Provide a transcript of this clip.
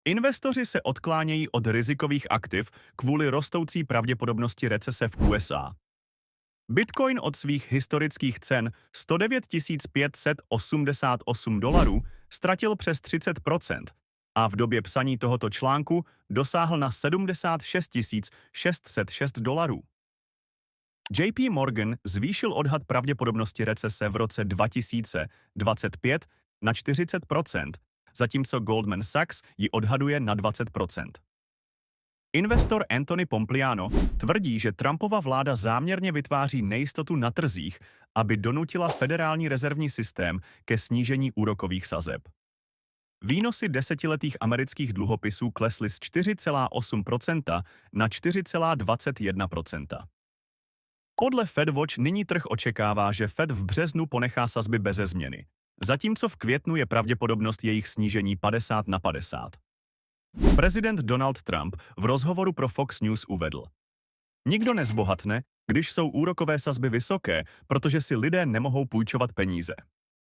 Investoři se odklánějí od rizikových aktiv kvůli rostoucí pravděpodobnosti recese v USA. Bitcoin od svých historických cen 109 588 dolarů ztratil přes 30% a v době psaní tohoto článku dosáhl na 76 606 dolarů. JP Morgan zvýšil odhad pravděpodobnosti recese v roce 2025 na 40%, zatímco Goldman Sachs ji odhaduje na 20%. Investor Anthony Pompliano tvrdí, že Trumpova vláda záměrně vytváří nejistotu na trzích, aby donutila Federální rezervní systém ke snížení úrokových sazeb. Výnosy desetiletých amerických dluhopisů klesly z 4,8% na 4,21%. Podle FedWatch nyní trh očekává, že Fed v březnu ponechá sazby beze změny, zatímco v květnu je pravděpodobnost jejich snížení 50/50. Prezident Donald Trump v rozhovoru pro Fox News uvedl: Nikdo nezbohatne, když jsou úrokové sazby vysoké, protože si lidé nemohou půjčovat peníze.